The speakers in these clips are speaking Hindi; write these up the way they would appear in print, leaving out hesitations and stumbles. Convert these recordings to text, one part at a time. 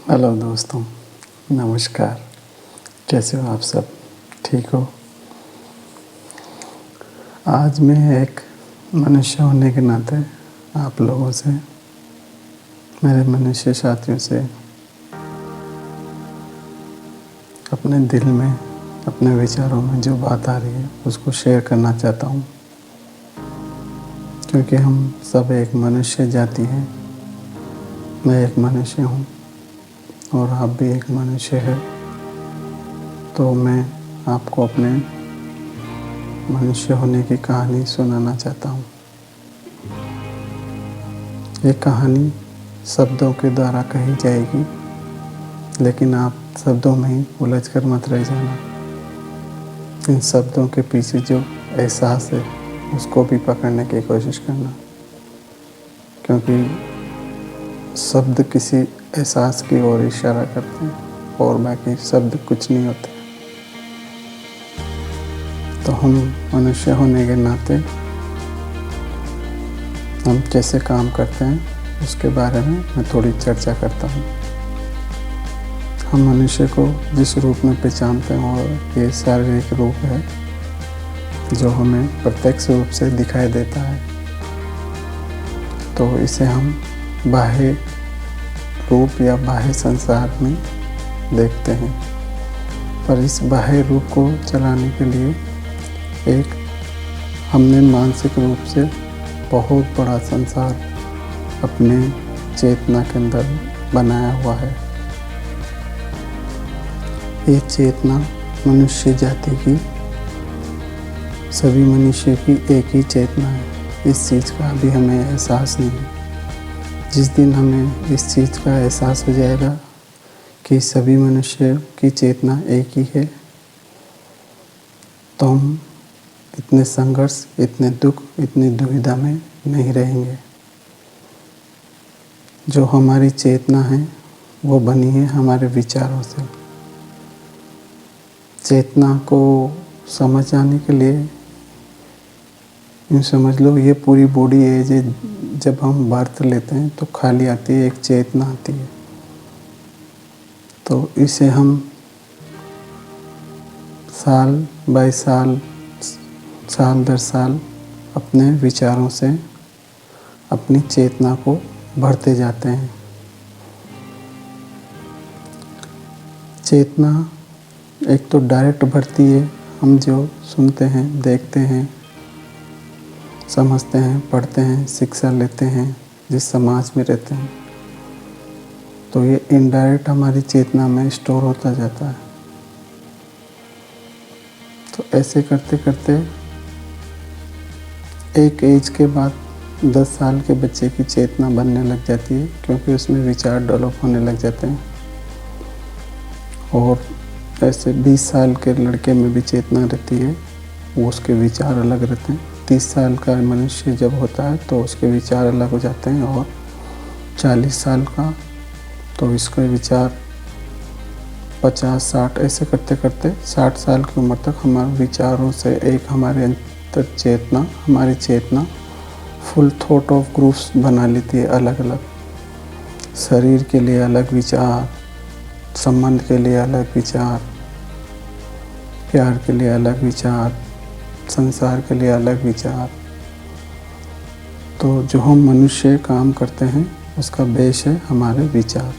हेलो दोस्तों, नमस्कार। कैसे हो आप सब? ठीक हो? आज मैं एक मनुष्य होने के नाते आप लोगों से, मेरे मनुष्य साथियों से अपने दिल में, अपने विचारों में जो बात आ रही है उसको शेयर करना चाहता हूँ। क्योंकि हम सब एक मनुष्य जाति हैं। मैं एक मनुष्य हूँ और आप भी एक मनुष्य है। तो मैं आपको अपने मनुष्य होने की कहानी सुनाना चाहता हूँ। ये कहानी शब्दों के द्वारा कही जाएगी, लेकिन आप शब्दों में ही उलझ कर मत रह जाना। इन शब्दों के पीछे जो एहसास है उसको भी पकड़ने की कोशिश करना, क्योंकि शब्द किसी एहसास की ओर इशारा करते हैं और बाकी शब्द कुछ नहीं होते। तो हम मनुष्य होने के नाते हम कैसे काम करते हैं उसके बारे में मैं थोड़ी चर्चा करता हूँ। हम मनुष्य को जिस रूप में पहचानते हैं और ये शारीरिक रूप है जो हमें प्रत्यक्ष रूप से दिखाई देता है, तो इसे हम बाह्य रूप या बाह्य संसार में देखते हैं। पर इस बाह्य रूप को चलाने के लिए एक हमने मानसिक रूप से बहुत बड़ा संसार अपने चेतना के अंदर बनाया हुआ है। ये चेतना मनुष्य जाति की, सभी मनुष्य की एक ही चेतना है। इस चीज़ का अभी हमें एहसास नहीं है। जिस दिन हमें इस चीज़ का एहसास हो जाएगा कि सभी मनुष्य की चेतना एक ही है, तो हम इतने संघर्ष, इतने दुख, इतनी दुविधा में नहीं रहेंगे। जो हमारी चेतना है वो बनी है हमारे विचारों से। चेतना को समझ आने के लिए यूँ समझ लो, ये पूरी बॉडी है जब हम बर्थ लेते हैं तो खाली आती है, एक चेतना आती है। तो इसे हम साल बाय साल, साल दर साल अपने विचारों से अपनी चेतना को भरते जाते हैं। चेतना एक तो डायरेक्ट भरती है, हम जो सुनते हैं, देखते हैं, समझते हैं, पढ़ते हैं, शिक्षा लेते हैं, जिस समाज में रहते हैं, तो ये इनडायरेक्ट हमारी चेतना में स्टोर होता जाता है। तो ऐसे करते करते एक एज के बाद 10 साल के बच्चे की चेतना बनने लग जाती है, क्योंकि उसमें विचार डेवलप होने लग जाते हैं। और ऐसे 20 साल के लड़के में भी चेतना रहती है, वो उसके विचार अलग रहते हैं। 30 साल का मनुष्य जब होता है तो उसके विचार अलग हो जाते हैं, और 40 साल का तो इसके विचार 50-60, ऐसे करते करते 60 साल की उम्र तक हमारे विचारों से एक हमारे अंतर चेतना, हमारी चेतना फुल थॉट ऑफ ग्रुप्स बना लेती है। अलग अलग शरीर के लिए अलग विचार, संबंध के लिए अलग विचार, प्यार के लिए अलग विचार, संसार के लिए अलग विचार। तो जो हम मनुष्य काम करते हैं उसका बेस है हमारे विचार।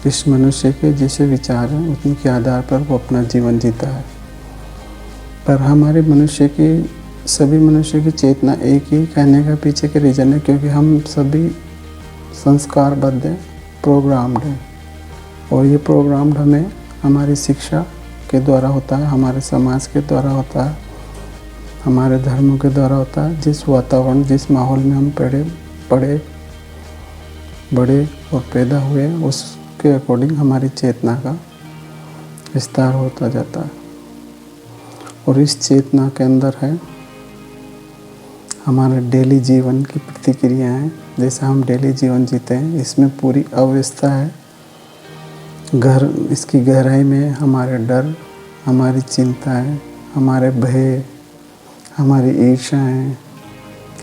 इस मनुष्य के जैसे विचार हैं उतने के आधार पर वो अपना जीवन जीता है। पर हमारे मनुष्य की, सभी मनुष्य की चेतना एक ही, कहने का पीछे के रीज़न है क्योंकि हम सभी संस्कारबद्ध हैं, प्रोग्राम्ड हैं। और ये प्रोग्राम्ड हमें हमारी शिक्षा के द्वारा होता है, हमारे समाज के द्वारा होता है, हमारे धर्मों के द्वारा होता है। जिस वातावरण, जिस माहौल में हम पढ़े बड़े और पैदा हुए, उसके अकॉर्डिंग हमारी चेतना का विस्तार होता जाता है। और इस चेतना के अंदर है हमारे डेली जीवन की प्रतिक्रियाएं। जैसे हम डेली जीवन जीते हैं, इसमें पूरी अव्यवस्था है। इसकी गहराई में हमारे डर, हमारी चिंताएं, हमारे भय, हमारी ईर्ष्याएं,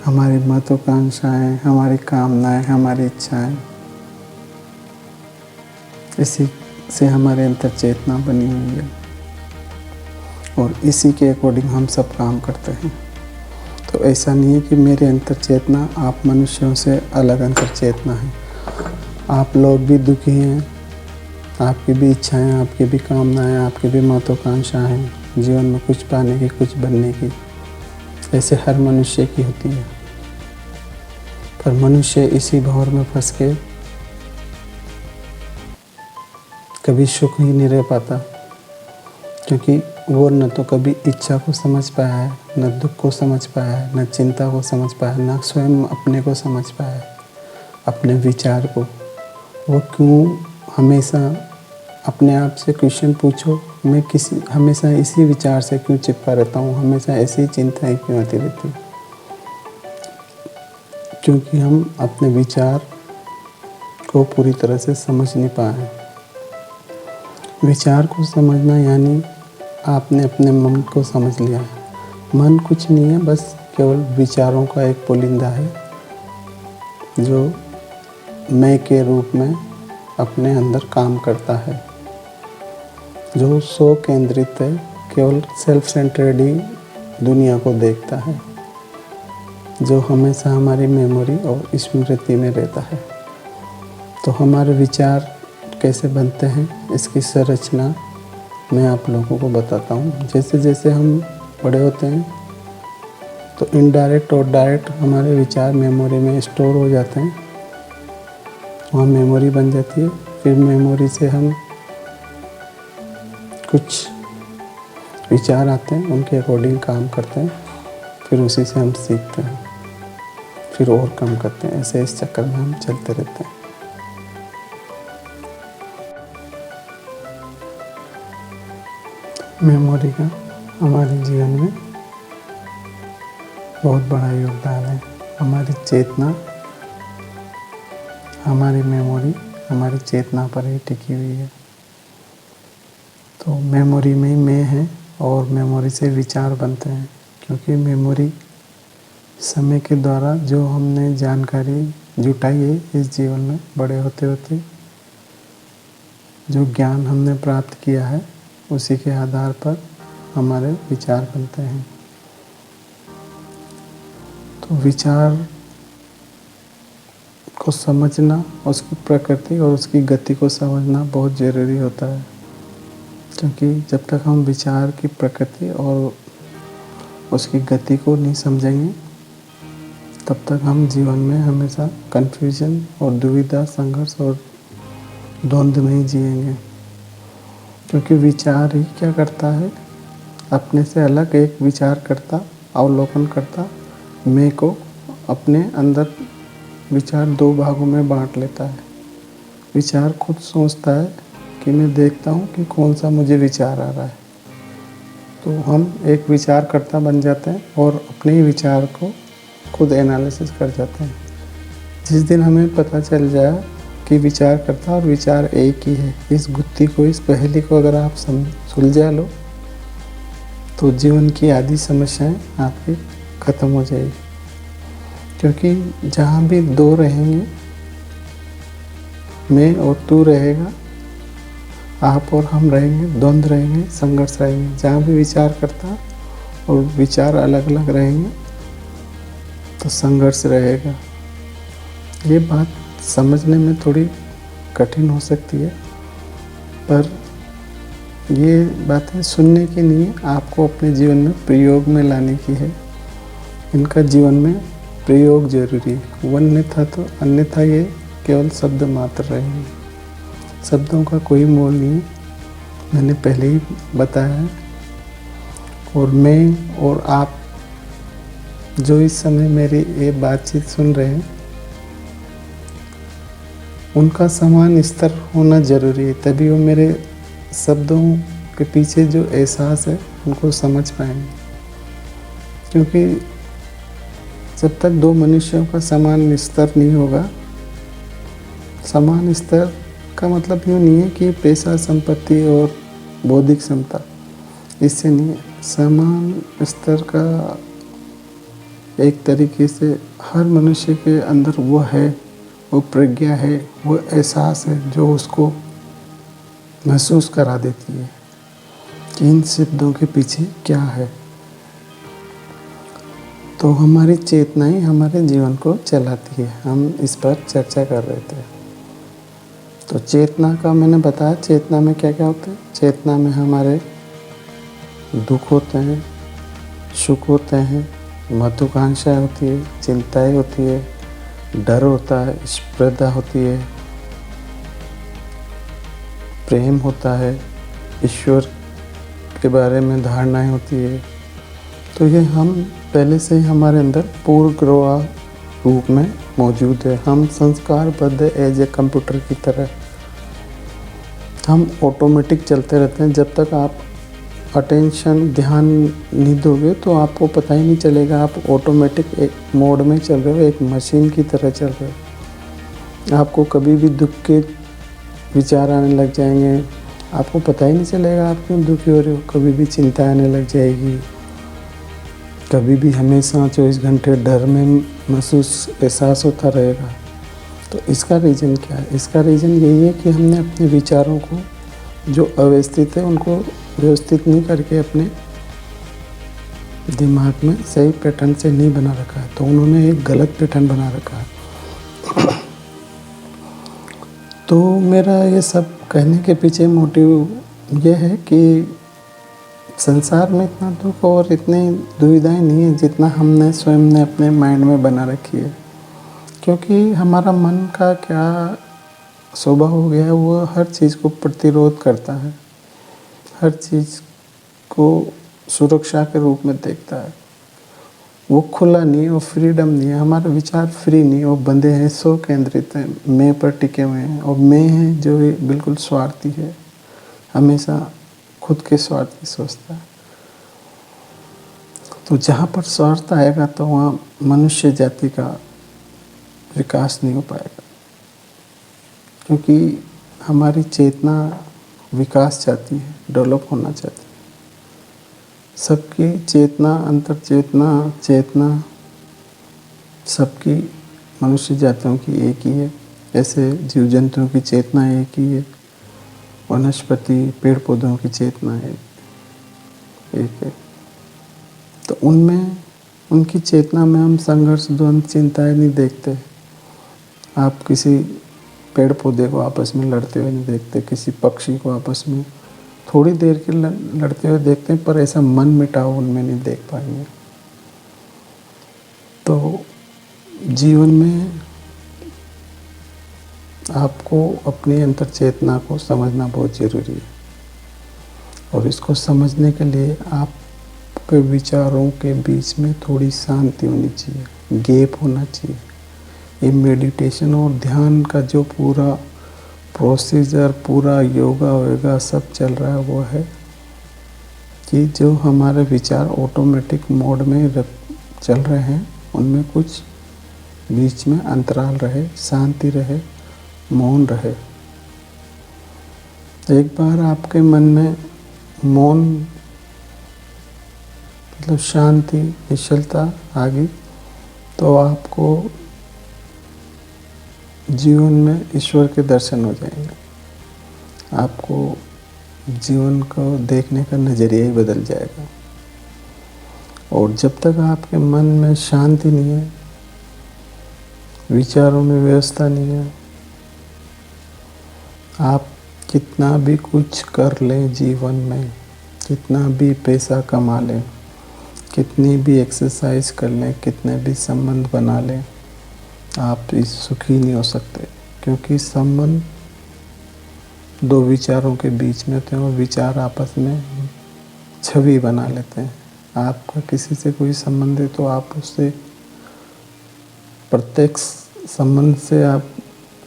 हमारी महत्वाकांक्षाएं, हमारी कामनाएं, हमारी इच्छाएं, इसी से हमारे अंदर चेतना बनी हुई है और इसी के अकॉर्डिंग हम सब काम करते हैं। तो ऐसा नहीं है कि मेरे अंतर चेतना आप मनुष्यों से अलग अंतर चेतना है। आप लोग भी दुखी हैं, आपकी भी इच्छाएं, आपकी भी कामनाएं, आपकी भी महत्वाकांक्षाएं हैं जीवन में कुछ पाने की, कुछ बनने की। ऐसे हर मनुष्य की होती है, पर मनुष्य इसी भंवर में फंस के कभी सुख ही नहीं रह पाता, क्योंकि वो न तो कभी इच्छा को समझ पाया है, न दुख को समझ पाया है, न चिंता को समझ पाया है, न स्वयं अपने को समझ पाया है, अपने विचार को। वो क्यों हमेशा अपने आप से क्वेश्चन पूछो, मैं हमेशा इसी विचार से क्यों चिपका रहता हूँ, हमेशा ऐसी चिंताएं क्यों आती रहती हैं? क्योंकि हम अपने विचार को पूरी तरह से समझ नहीं पाए। विचार को समझना यानी आपने अपने मन को समझ लिया है। मन कुछ नहीं है, बस केवल विचारों का एक पुलिंदा है जो मैं के रूप में अपने अंदर काम करता है, जो स्व केंद्रित है, केवल सेल्फ सेंटर्ड ही दुनिया को देखता है, जो हमेशा हमारी मेमोरी और स्मृति में रहता है। तो हमारे विचार कैसे बनते हैं, इसकी संरचना मैं आप लोगों को बताता हूँ। जैसे जैसे हम बड़े होते हैं तो इनडायरेक्ट और डायरेक्ट हमारे विचार मेमोरी में स्टोर हो जाते हैं, वहाँ मेमोरी बन जाती है। फिर मेमोरी से हम कुछ विचार आते हैं, उनके अकॉर्डिंग काम करते हैं, फिर उसी से हम सीखते हैं, फिर और कम करते हैं। ऐसे इस चक्कर में हम चलते रहते हैं। मेमोरी का हमारे जीवन में बहुत बड़ा योगदान है। हमारी चेतना, हमारी मेमोरी हमारी चेतना पर ही टिकी हुई है। तो मेमोरी में ही मैं है और मेमोरी से विचार बनते हैं, क्योंकि मेमोरी समय के द्वारा जो हमने जानकारी जुटाई है इस जीवन में बड़े होते होते, जो ज्ञान हमने प्राप्त किया है उसी के आधार पर हमारे विचार बनते हैं। तो विचार को समझना, उसकी प्रकृति और उसकी गति को समझना बहुत ज़रूरी होता है, क्योंकि जब तक हम विचार की प्रकृति और उसकी गति को नहीं समझेंगे तब तक हम जीवन में हमेशा कन्फ्यूजन और दुविधा, संघर्ष और द्वंद्व में ही जिएंगे। क्योंकि विचार ही क्या करता है, अपने से अलग एक विचार करता, अवलोकन करता मैं को अपने अंदर विचार दो भागों में बांट लेता है। विचार खुद सोचता है कि मैं देखता हूँ कि कौन सा मुझे विचार आ रहा है, तो हम एक विचार करता बन जाते हैं और अपने ही विचार को खुद एनालिसिस कर जाते हैं। जिस दिन हमें पता चल जाए कि विचार करता और विचार एक ही है, इस गुत्थी को, इस पहेली को अगर आप सुलझा लो तो जीवन की आधी समस्याएं आपकी ख़त्म हो जाएगी। क्योंकि जहाँ भी दो रहेंगे, मैं और तू रहेगा, आप और हम रहेंगे, द्वंद्व रहेंगे, संघर्ष रहेंगे। जहाँ भी विचार करता और विचार अलग अलग रहेंगे तो संघर्ष रहेगा। ये बात समझने में थोड़ी कठिन हो सकती है, पर ये बातें सुनने की नहीं है, आपको अपने जीवन में प्रयोग में लाने की है। इनका जीवन में प्रयोग जरूरी है, अन्यथा ये केवल शब्द मात्र रहेंगे। शब्दों का कोई मोल नहीं है, मैंने पहले ही बताया है। और मैं और आप जो इस समय मेरी ये बातचीत सुन रहे हैं, उनका समान स्तर होना ज़रूरी है, तभी वो मेरे शब्दों के पीछे जो एहसास है उनको समझ पाएंगे। क्योंकि जब तक दो मनुष्यों का समान स्तर नहीं होगा, समान स्तर का मतलब यूँ नहीं है कि पैसा, संपत्ति और बौद्धिक क्षमता, इससे नहीं है। समान स्तर का एक तरीके से हर मनुष्य के अंदर वो है, वो प्रज्ञा है, वो एहसास है जो उसको महसूस करा देती है कि इन शब्दों के पीछे क्या है। तो हमारी चेतना ही हमारे जीवन को चलाती है। हम इस पर चर्चा कर रहे थे। तो चेतना का मैंने बताया, चेतना में क्या क्या होता है। चेतना में हमारे दुख होते हैं, सुख होते हैं, महत्वाकांक्षाएँ होती है, चिंताएँ होती है, डर होता है, स्पर्धा होती है, प्रेम होता है, ईश्वर के बारे में धारणाएँ होती है। तो ये हम पहले से ही हमारे अंदर पूर्वग्रह रूप में मौजूद है। हम संस्कारबद्ध एज ए कंप्यूटर की तरह हम ऑटोमेटिक चलते रहते हैं। जब तक आप अटेंशन ध्यान नहीं दोगे तो आपको पता ही नहीं चलेगा आप ऑटोमेटिक एक मोड में चल रहे हो, एक मशीन की तरह चल रहे हो। आपको कभी भी दुख के विचार आने लग जाएंगे, आपको पता ही नहीं चलेगा आप क्यों दुखी हो रहे हो। कभी भी चिंता आने लग जाएगी, कभी भी हमेशा 24 घंटे डर में महसूस एहसास होता रहेगा। तो इसका रीज़न क्या है? इसका रीज़न यही है कि हमने अपने विचारों को जो अव्यवस्थित है उनको व्यवस्थित नहीं करके अपने दिमाग में सही पैटर्न से नहीं बना रखा है। तो उन्होंने एक गलत पैटर्न बना रखा है। तो मेरा ये सब कहने के पीछे मोटिव ये है कि संसार में इतना दुख और इतनी दुविधाएं नहीं है जितना हमने स्वयं ने अपने माइंड में बना रखी है। क्योंकि हमारा मन का क्या स्वभाव हो गया है, वो हर चीज़ को प्रतिरोध करता है, हर चीज़ को सुरक्षा के रूप में देखता है। वो खुला नहीं है, वो फ्रीडम नहीं है। हमारे विचार फ्री नहीं है, वो बंधे हैं, स्व केंद्रित हैं, मैं पर टिके हुए हैं। और मैं है जो बिल्कुल स्वार्थी है, हमेशा खुद के स्वार्थ की सोचता है। तो जहाँ पर स्वार्थ आएगा तो वहाँ मनुष्य जाति का विकास नहीं हो पाएगा। क्योंकि हमारी चेतना विकास चाहती है, डेवलप होना चाहती है। सबकी चेतना, अंतर चेतना, चेतना सबकी मनुष्य जातियों की एक ही है। ऐसे जीव जंतुओं की चेतना एक ही है, वनस्पति पेड़ पौधों की चेतना एक है। तो उनमें उनकी चेतना में हम संघर्ष, द्वंद्व, चिंताएं नहीं देखते। आप किसी पेड़ पौधे को आपस में लड़ते हुए नहीं देखते, किसी पक्षी को आपस में थोड़ी देर के लड़ते हुए देखते हैं, पर ऐसा मन मिटाव उनमें नहीं देख पाएंगे। तो जीवन में आपको अपनी अंतर चेतना को समझना बहुत ज़रूरी है। और इसको समझने के लिए आपके विचारों के बीच में थोड़ी शांति होनी चाहिए, गैप होना चाहिए। ये मेडिटेशन और ध्यान का जो पूरा प्रोसीजर, पूरा योगा वोगा सब चल रहा है, वो है कि जो हमारे विचार ऑटोमेटिक मोड में चल रहे हैं उनमें कुछ बीच में अंतराल रहे, शांति रहे, मौन रहे। एक बार आपके मन में मौन मतलब शांति, निश्चलता आ गई तो आपको जीवन में ईश्वर के दर्शन हो जाएंगे। आपको जीवन को देखने का नज़रिया ही बदल जाएगा। और जब तक आपके मन में शांति नहीं है, विचारों में व्यवस्था नहीं है, आप कितना भी कुछ कर लें जीवन में, कितना भी पैसा कमा लें, कितनी भी एक्सरसाइज कर लें, कितने भी संबंध बना लें, आप इस सुखी नहीं हो सकते। क्योंकि संबंध दो विचारों के बीच में होते हैं और विचार आपस में छवि बना लेते हैं। आपका किसी से कोई संबंध है तो आप उससे प्रत्यक्ष संबंध से आप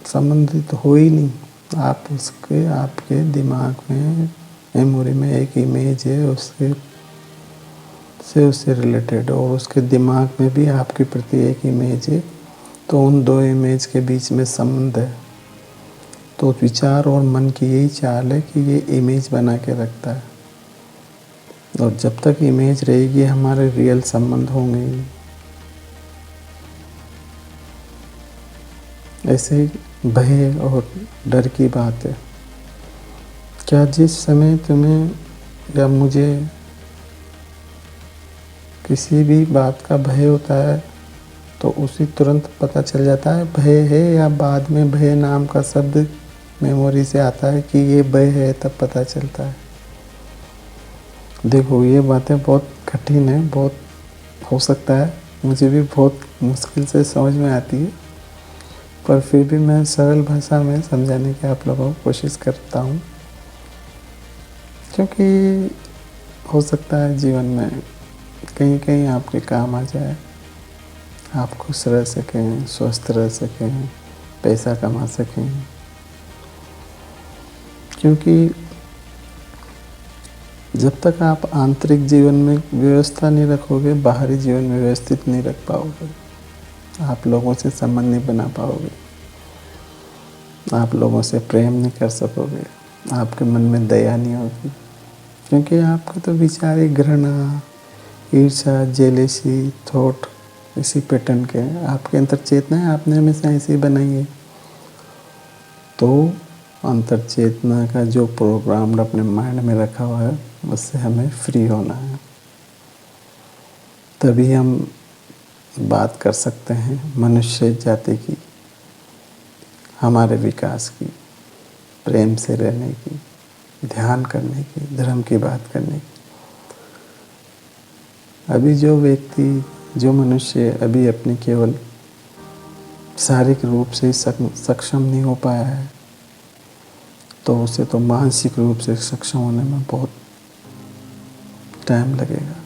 संबंधित हो ही नहीं। आप उसके आपके दिमाग में, मेमोरी में एक इमेज है उससे रिलेटेड, और उसके दिमाग में भी आपके प्रति एक इमेज है। तो उन दो इमेज के बीच में संबंध है। तो विचार और मन की यही चाल है कि ये इमेज बना के रखता है। और जब तक इमेज रहेगी हमारे रियल संबंध होंगे ही। ऐसे ही भय और डर की बात है क्या जिस समय तुम्हें या मुझे किसी भी बात का भय होता है तो उसी तुरंत पता चल जाता है भय है, या बाद में भय नाम का शब्द मेमोरी से आता है कि ये भय है, तब पता चलता है? देखो, ये बातें बहुत कठिन है, बहुत हो सकता है मुझे भी बहुत मुश्किल से समझ में आती है, पर फिर भी मैं सरल भाषा में समझाने की आप लोगों को कोशिश करता हूँ, क्योंकि हो सकता है जीवन में कहीं कहीं आपके काम आ जाए, आप खुश रह सकें, स्वस्थ रह सकें, पैसा कमा सकें। क्योंकि जब तक आप आंतरिक जीवन में व्यवस्था नहीं रखोगे, बाहरी जीवन में व्यवस्थित नहीं रख पाओगे, आप लोगों से संबंध नहीं बना पाओगे, आप लोगों से प्रेम नहीं कर सकोगे, आपके मन में दया नहीं होगी, क्योंकि आपका तो विचार ही घृणा, ईर्ष्या, जेलेसी, थॉट इसी पैटर्न के आपके अंतर चेतना है, आपने हमेशा ऐसे बनाई है। तो अंतर चेतना का जो प्रोग्राम अपने माइंड में रखा हुआ है, उससे हमें फ्री होना है, तभी हम बात कर सकते हैं मनुष्य जाति की, हमारे विकास की, प्रेम से रहने की, ध्यान करने की, धर्म की बात करने की। अभी जो व्यक्ति, जो मनुष्य अभी अपने केवल शारीरिक रूप से सक्षम नहीं हो पाया है, तो उसे तो मानसिक रूप से सक्षम होने में बहुत टाइम लगेगा,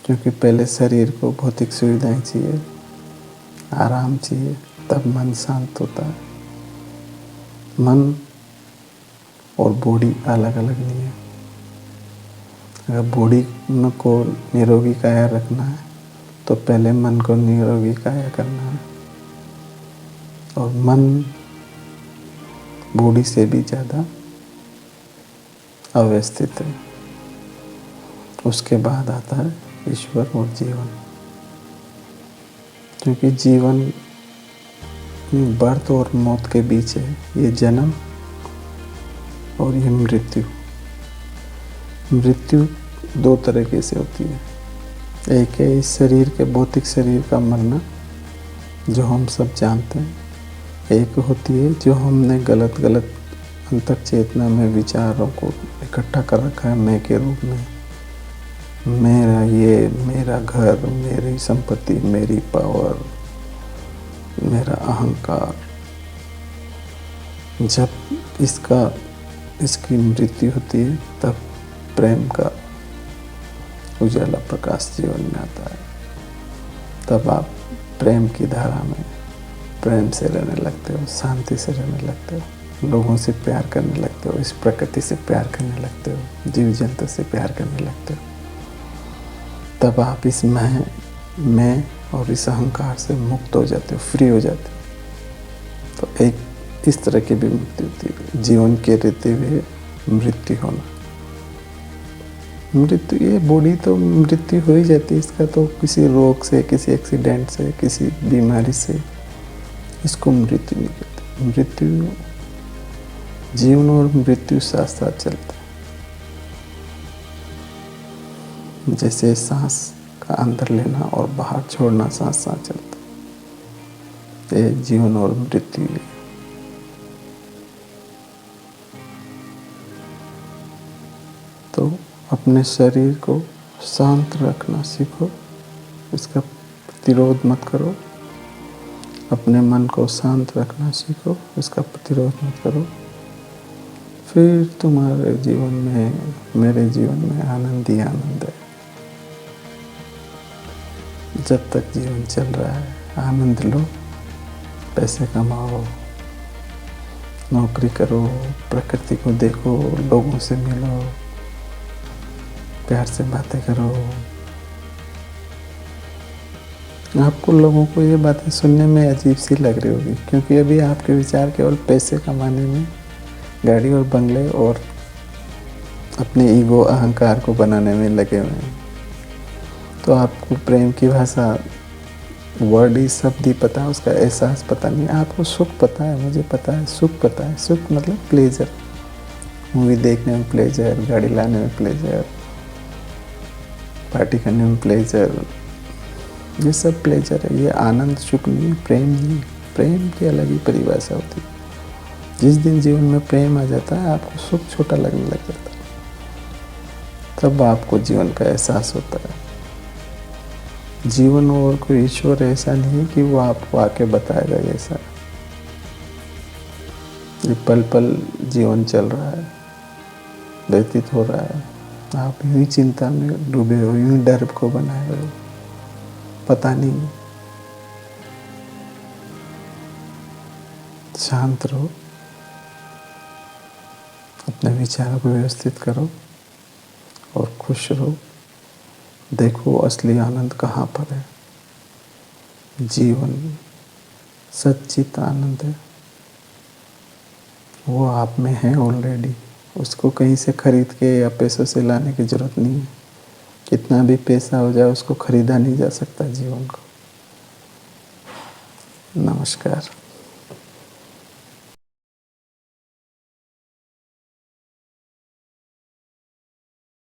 क्योंकि पहले शरीर को भौतिक सुविधाएं चाहिए, आराम चाहिए, तब मन शांत होता है। मन और बॉडी अलग अलग नहीं है। अगर बॉडी को निरोगी काया रखना है तो पहले मन को निरोगी काया करना है, और मन बॉडी से भी ज़्यादा अव्यवस्थित है। उसके बाद आता है ईश्वर और जीवन, क्योंकि जीवन बर्थ और मौत के बीच है, ये जन्म और ये मृत्यु। मृत्यु दो तरीके से होती है, एक है इस शरीर के भौतिक शरीर का मरना, जो हम सब जानते हैं, एक होती है जो हमने गलत अंतर चेतना में विचारों को इकट्ठा कर रखा है मैं के रूप में, मेरा ये, मेरा घर, मेरी संपत्ति, मेरी पावर, मेरा अहंकार। जब इसकी मृत्यु होती है तब प्रेम का उजाला प्रकाश जीवन में आता है, तब आप प्रेम की धारा में प्रेम से रहने लगते हो, शांति से रहने लगते हो, लोगों से प्यार करने लगते हो, इस प्रकृति से प्यार करने लगते हो, जीव जंतु से प्यार करने लगते हो। तब आप इस मैं और इस अहंकार से मुक्त हो जाते हो, फ्री हो जाते हो। तो एक इस तरह की भी मुक्ति होती है, जीवन के रहते हुए मृत्यु होना। मृत्यु, ये बॉडी तो मृत्यु हो ही जाती है, इसका तो किसी रोग से, किसी एक्सीडेंट से, किसी बीमारी से, इसको मृत्यु नहीं कहते। मृत्यु, जीवन और मृत्यु साथ साथ चलता है, जैसे सांस का अंदर लेना और बाहर छोड़ना साथ साथ चलता है, ये जीवन और मृत्यु है। तो अपने शरीर को शांत रखना सीखो, इसका प्रतिरोध मत करो। अपने मन को शांत रखना सीखो, इसका प्रतिरोध मत करो। फिर तुम्हारे जीवन में, मेरे जीवन में आनंद ही आनंद है। जब तक जीवन चल रहा है आनंद लो, पैसे कमाओ, नौकरी करो, प्रकृति को देखो, लोगों से मिलो, प्यार से बातें करो। आपको लोगों को ये बातें सुनने में अजीब सी लग रही होगी, क्योंकि अभी आपके विचार केवल पैसे कमाने में, गाड़ी और बंगले और अपने ईगो, अहंकार को बनाने में लगे हुए हैं। तो आपको प्रेम की भाषा, वर्ड ही, शब्द ही पता है, उसका एहसास पता नहीं। आपको सुख पता है, मुझे पता है, सुख पता है। सुख मतलब प्लेजर, मूवी देखने में प्लेजर, गाड़ी लाने में प्लेजर, पार्टी करने में प्लेजर, ये सब प्लेजर है। ये आनंद सुख नहीं, प्रेम नहीं। प्रेम की अलग ही परिभाषा होती है। जिस दिन जीवन में प्रेम आ जाता है, आपको सुख छोटा लगने लग जाता है, तब आपको जीवन का एहसास होता है। जीवन और कोई ईश्वर ऐसा नहीं है कि वो आपको आके बताएगा ऐसा। ये पल पल जीवन चल रहा है, व्यतीत हो रहा है, आप यूं ही चिंता में डूबे हो, यूं ही डर को बनाए हो, पता नहीं। शांत रहो, अपने विचारों को व्यवस्थित करो और खुश रहो। देखो असली आनंद कहाँ पर है। जीवन सच्चित आनंद है, वो आप में है ऑलरेडी। उसको कहीं से खरीद के या पैसों से लाने की जरूरत नहीं है। कितना भी पैसा हो जाए, उसको खरीदा नहीं जा सकता जीवन को। नमस्कार।